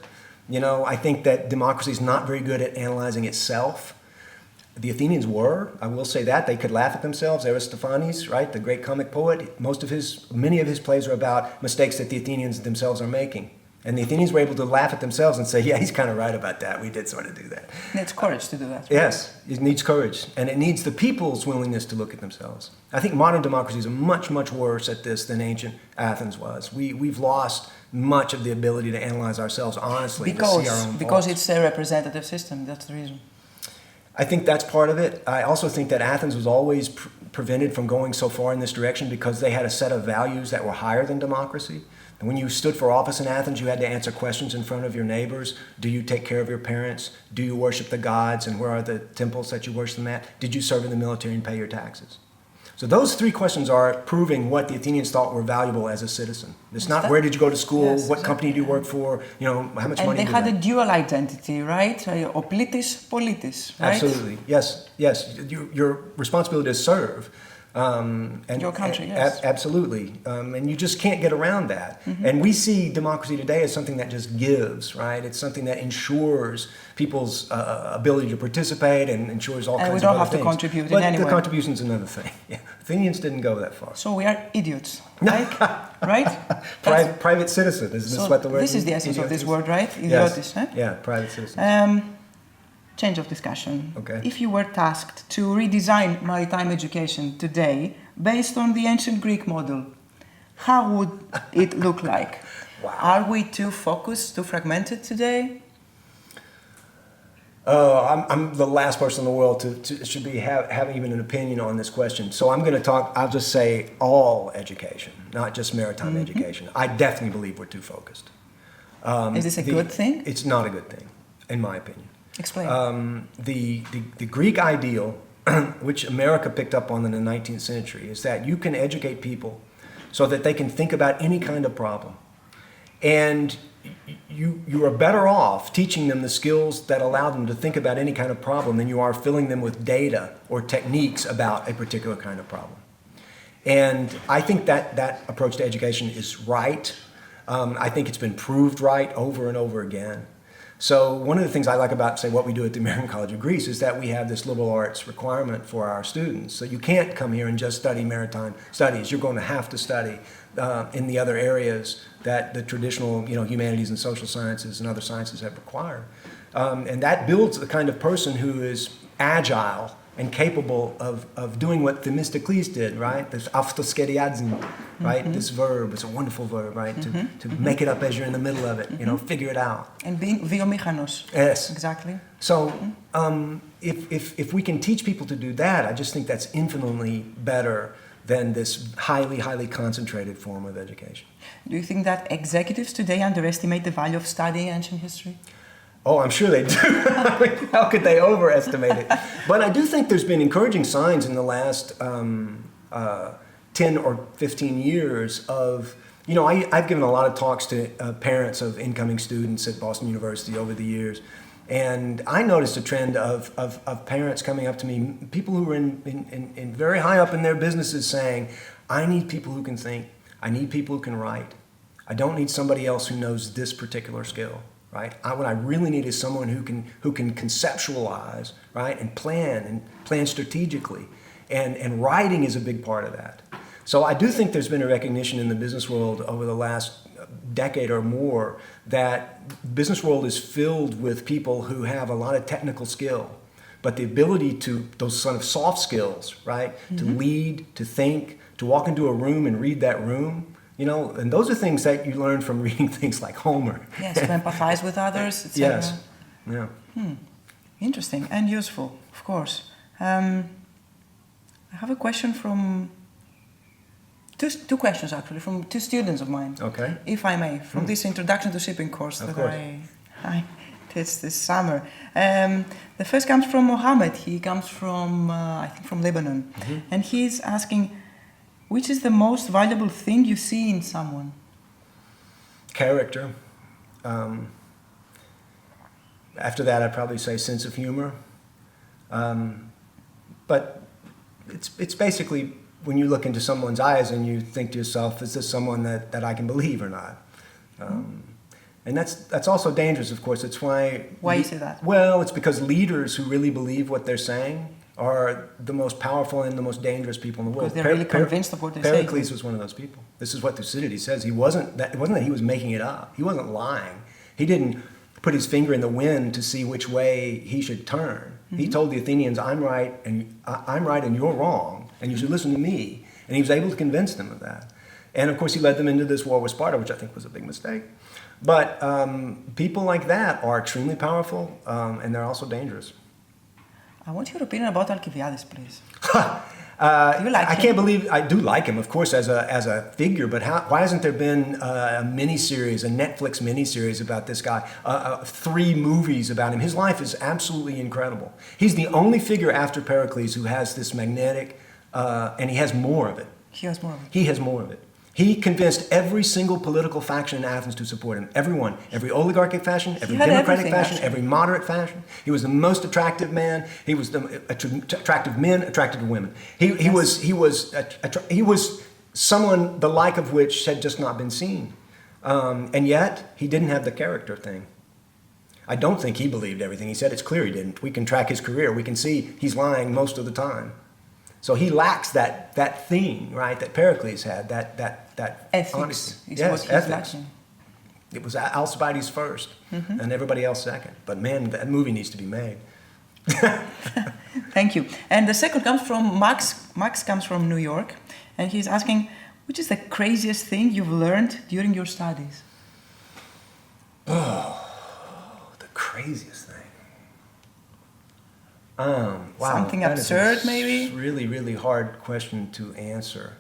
I think that democracy is not very good at analyzing itself. The Athenians were, I will say that. They could laugh at themselves. Aristophanes, right, the great comic poet, many of his plays are about mistakes that the Athenians themselves are making. And the Athenians were able to laugh at themselves and say, yeah, he's kind of right about that. We did sort of do that. It needs courage to do that. Right? Yes, it needs courage. And it needs the people's willingness to look at themselves. I think modern democracies are much, much worse at this than ancient Athens was. We've lost much of the ability to analyze ourselves honestly, to see our own because faults. it's a representative system. That's the reason. I think that's part of it. I also think that Athens was always prevented from going so far in this direction because they had a set of values that were higher than democracy. And when you stood for office in Athens, you had to answer questions in front of your neighbors. Do you take care of your parents? Do you worship the gods? And where are the temples that you worship them at? Did you serve in the military and pay your taxes? So those three questions are proving what the Athenians thought were valuable as a citizen. It's not where did you go to school, what company do you work for, how much money do you have. And they had a dual identity, right? Oplitis, politis, right? Absolutely, yes. Your responsibility to serve. And your country, yes. Absolutely. And you just can't get around that. Mm-hmm. And we see democracy today as something that just gives, right? It's something that ensures people's ability to participate and ensures all kinds of other things. And we don't have to contribute in any way. But the contribution's another thing. Yeah. Athenians didn't go that far. So we are idiots, right? Private citizen, is this what the word is? This is the essence of this word, right? Yes. Idiotis, eh? Yeah, private citizen. Change of discussion. Okay. If you were tasked to redesign maritime education today based on the ancient Greek model, how would it look like? Wow. Are we too focused, too fragmented today? I'm the last person in the world to have even an opinion on this question. So I'm going to talk, I'll just say all education, not just maritime education. I definitely believe we're too focused. Is this a good thing? It's not a good thing, in my opinion. Explain. The Greek ideal, which America picked up on in the 19th century, is that you can educate people so that they can think about any kind of problem. And you are better off teaching them the skills that allow them to think about any kind of problem than you are filling them with data or techniques about a particular kind of problem. And I think that approach to education is right. I think it's been proved right over and over again. So one of the things I like about, say, what we do at the American College of Greece is that we have this liberal arts requirement for our students. So you can't come here and just study maritime studies. You're going to have to study in the other areas that the traditional, humanities and social sciences and other sciences have required. And that builds the kind of person who is agile and capable of doing what Themistocles did, right? This αυτοσκεριάζειν, right? This verb, it's a wonderful verb, right? To make it up as you're in the middle of it, figure it out. And being βιομήχανος. Yes. Exactly. So if we can teach people to do that, I just think that's infinitely better than this highly, highly concentrated form of education. Do you think that executives today underestimate the value of studying ancient history? Oh, I'm sure they do. How could they overestimate it? But I do think there's been encouraging signs in the last 10 or 15 years of, I've given a lot of talks to parents of incoming students at Boston University over the years. And I noticed a trend of parents coming up to me, people who were in very high up in their businesses saying, I need people who can think. I need people who can write. I don't need somebody else who knows this particular skill. Right? What I really need is someone who can conceptualize, right, and plan strategically, and writing is a big part of that. So I do think there's been a recognition in the business world over the last decade or more that business world is filled with people who have a lot of technical skill, but the ability to those sort of soft skills, right, to lead, to think, to walk into a room and read that room. And those are things that you learn from reading things like Homer. Yes, to empathize with others, etc. Yes, yeah. Interesting and useful, of course. I have a question from two questions actually from two students of mine. Okay. If I may, from this introduction to shipping course Of that course. I this summer. The first comes from Mohammed. He comes from, I think, from Lebanon. And he's asking, which is the most valuable thing you see in someone? Character. After that, I'd probably say sense of humor. But it's basically when you look into someone's eyes and you think to yourself, is this someone that I can believe or not? And that's also dangerous, of course. It's why... Why you say that? Well, it's because leaders who really believe what they're saying are the most powerful and the most dangerous people in the world. Because they're really convinced of what they say. Pericles was one of those people. This is what Thucydides says. It wasn't that he was making it up. He wasn't lying. He didn't put his finger in the wind to see which way he should turn. He told the Athenians, I'm right and you're wrong, and you should listen to me. And he was able to convince them of that. And of course, he led them into this war with Sparta, which I think was a big mistake. But people like that are extremely powerful, and they're also dangerous. I want your opinion about Alcibiades, please. Do you like him? I can't believe I do like him, of course, as a figure. But why hasn't there been a miniseries, a Netflix miniseries about this guy? 3 movies about him. His life is absolutely incredible. He's the only figure after Pericles who has this magnetic, and he has more of it. He has more of it. He has more of it. He convinced every single political faction in Athens to support him. Everyone. Every oligarchic faction, every democratic faction, every moderate faction. He was the most attractive man. He was the attractive men, attractive women. He was someone the like of which had just not been seen. And yet, he didn't have the character thing. I don't think he believed everything he said. It's clear he didn't. We can track his career. We can see he's lying most of the time. So he lacks that thing, right, that Pericles had, that ethics honesty. is what he's lacking. It was Alcibiades first, and everybody else second. But man, that movie needs to be made. Thank you. And the second comes from Max. Max comes from New York, and he's asking, which is the craziest thing you've learned during your studies? Oh, the craziest thing. Wow, something absurd, maybe? Really, really hard question to answer.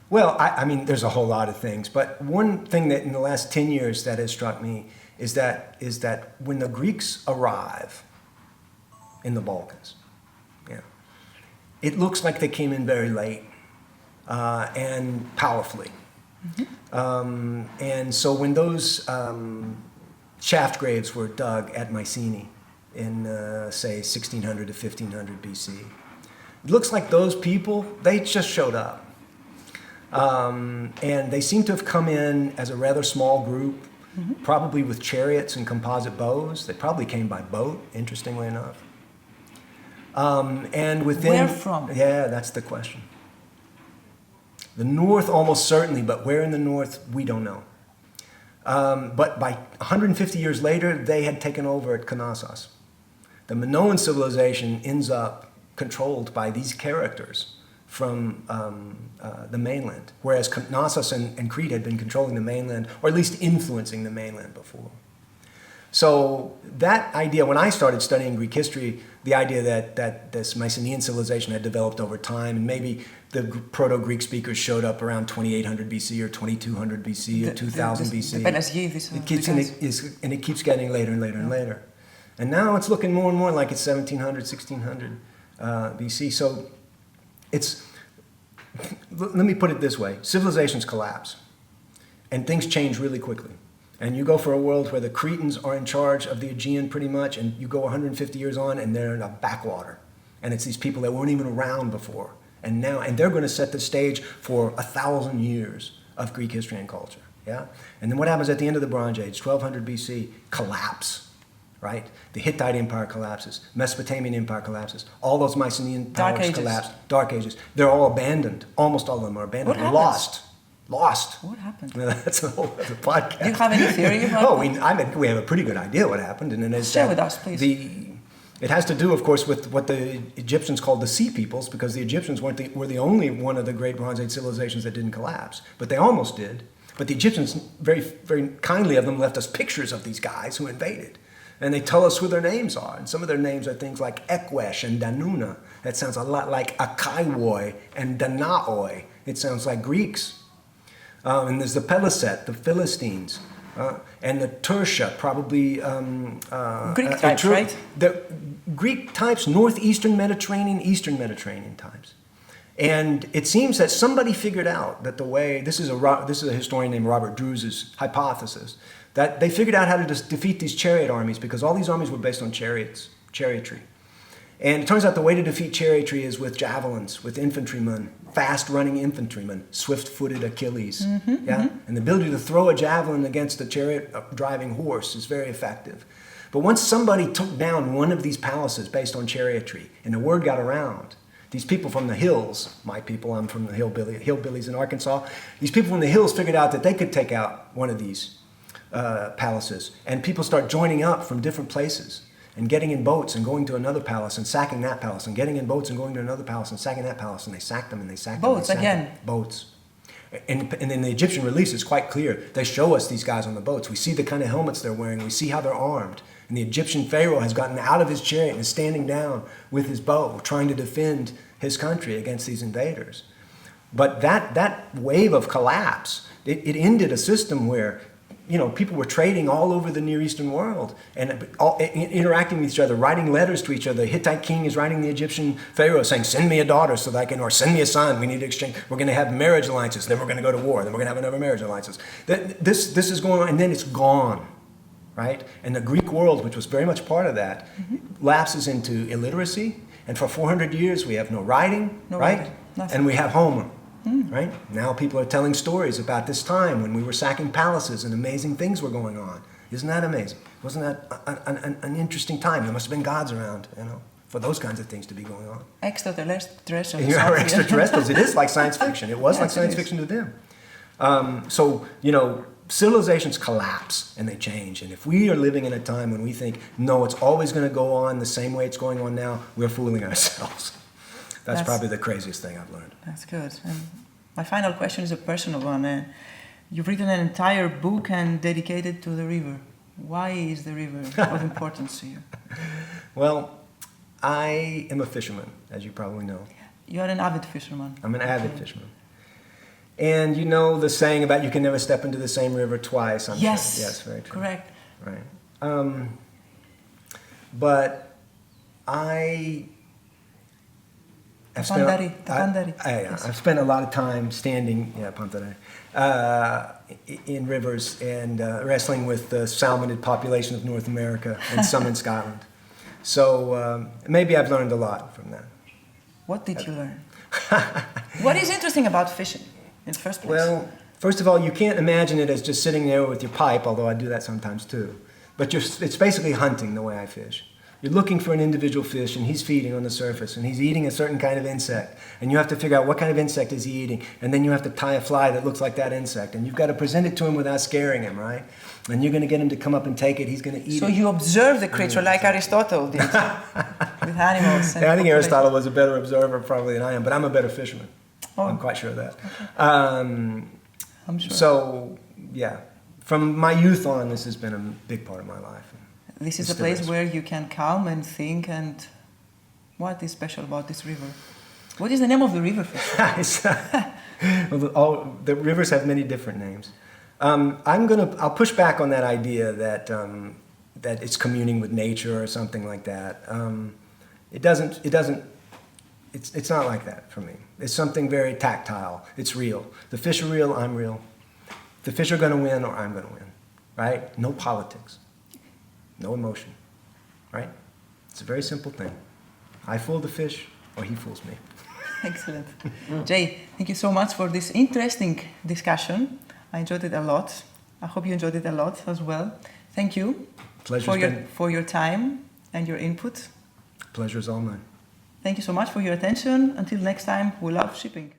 Well, I mean, there's a whole lot of things, but one thing that in the last 10 years that has struck me is that when the Greeks arrive in the Balkans, it looks like they came in very late and powerfully. And so when those shaft graves were dug at Mycenae in, say, 1600 to 1500 BC. It looks like those people, they just showed up. And they seem to have come in as a rather small group, probably with chariots and composite bows. They probably came by boat, interestingly enough. And within... Where from? Yeah, that's the question. The north, almost certainly, but where in the north, we don't know. But by 150 years later, they had taken over at Knossos. The Minoan civilization ends up controlled by these characters from the mainland, whereas Knossos and Crete had been controlling the mainland, or at least influencing the mainland before. So that idea, when I started studying Greek history, the idea that this Mycenaean civilization had developed over time, and maybe the Proto-Greek speakers showed up around 2800 BC or 2200 BC or 2000 BC. And it keeps getting later and later and later. And now it's looking more and more like it's 1700, 1600 BC. So let me put it this way. Civilizations collapse, and things change really quickly. And you go for a world where the Cretans are in charge of the Aegean pretty much, and you go 150 years on, and they're in a backwater. And it's these people that weren't even around before. And they're going to set the stage for 1,000 years of Greek history and culture. Yeah? And then what happens at the end of the Bronze Age, 1200 BC, collapse, right? The Hittite Empire collapses. Mesopotamian Empire collapses. All those Mycenaean powers collapse. Dark Ages. They're all abandoned. Almost all of them are abandoned. Lost. What happened? That's a whole other podcast. Do you have any theory about that? We have a pretty good idea what happened. And then share with us, please. It has to do, of course, with what the Egyptians called the Sea Peoples, because the Egyptians were the only one of the great Bronze Age civilizations that didn't collapse. But they almost did. But the Egyptians, very, very kindly of them, left us pictures of these guys who invaded. And they tell us who their names are. And some of their names are things like Ekwesh and Danuna. That sounds a lot like Akaiwoi and Danaoi. It sounds like Greeks. And there's the Peliset, the Philistines, and the Tertia, probably Greek types, right? The Greek types, northeastern Mediterranean, eastern Mediterranean types. And it seems that somebody figured out that the way, this is a historian named Robert Drew's hypothesis, that they figured out how to defeat these chariot armies because all these armies were based on chariotry. And it turns out the way to defeat chariotry is with javelins, with infantrymen, fast-running infantrymen, swift-footed Achilles. And the ability to throw a javelin against a chariot-driving horse is very effective. But once somebody took down one of these palaces based on chariotry, and the word got around, these people from the hills, my people, I'm from the hillbillies in Arkansas, these people from the hills figured out that they could take out one of these palaces, and people start joining up from different places and getting in boats and going to another palace and sacking that palace and getting in boats and going to another palace and sacking that palace, and they sacked them and they sacked them. Boats again. Boats. And in the Egyptian reliefs, it's quite clear. They show us these guys on the boats. We see the kind of helmets they're wearing. We see how they're armed. And the Egyptian pharaoh has gotten out of his chariot and is standing down with his bow, trying to defend his country against these invaders. But that wave of collapse, it ended a system where, people were trading all over the Near Eastern world and interacting with each other, writing letters to each other. The Hittite king is writing the Egyptian pharaoh saying, send me a daughter so that I can, or send me a son, we need to exchange. We're going to have marriage alliances, then we're going to go to war, then we're going to have another marriage alliances. This is going on, and then it's gone, right? And the Greek world, which was very much part of that, lapses into illiteracy. And for 400 years, we have no writing, right? And we have Homer. Right? Now people are telling stories about this time when we were sacking palaces and amazing things were going on. Isn't that amazing? Wasn't that an interesting time? There must have been gods around, for those kinds of things to be going on. Extraterrestrials. Extraterrestrials. It is like science fiction. It was like science fiction to them. Civilizations collapse and they change. And if we are living in a time when we think, no, it's always going to go on the same way it's going on now, we're fooling ourselves. That's probably the craziest thing I've learned. That's good. And my final question is a personal one. You've written an entire book and dedicated to the river. Why is the river of importance to you? Well, I am a fisherman, as you probably know. You are an avid fisherman. I'm an avid fisherman. And you know the saying about you can never step into the same river twice, I'm sure. Yes, very true. Correct. Right. But I've spent a lot of time standing, in rivers and wrestling with the salmonid population of North America and some in Scotland. So maybe I've learned a lot from that. What did you learn? What is interesting about fishing in the first place? Well, first of all, you can't imagine it as just sitting there with your pipe, although I do that sometimes too. But it's basically hunting the way I fish. You're looking for an individual fish, and he's feeding on the surface, and he's eating a certain kind of insect. And you have to figure out what kind of insect is he eating. And then you have to tie a fly that looks like that insect. And you've got to present it to him without scaring him, right? And you're going to get him to come up and take it. He's going to eat it. So you observe the creature like Aristotle did with animals. I think Aristotle was a better observer probably than I am, but I'm a better fisherman. Oh. I'm quite sure of that. Okay. I'm sure. So, yeah. From my youth on, this has been a big part of my life. This is a place where you can calm and think. And what is special about this river? What is the name of the river? Well, the rivers have many different names. I'll push back on that idea that it's communing with nature or something like that. It's not like that for me. It's something very tactile. It's real. The fish are real. I'm real. The fish are going to win, or I'm going to win. Right? No politics. No emotion, right? It's a very simple thing. I fool the fish, or he fools me. Excellent. Jay, thank you so much for this interesting discussion. I enjoyed it a lot. I hope you enjoyed it a lot as well. Thank you for your time and your input. Pleasure is all mine. Thank you so much for your attention. Until next time, we love shipping.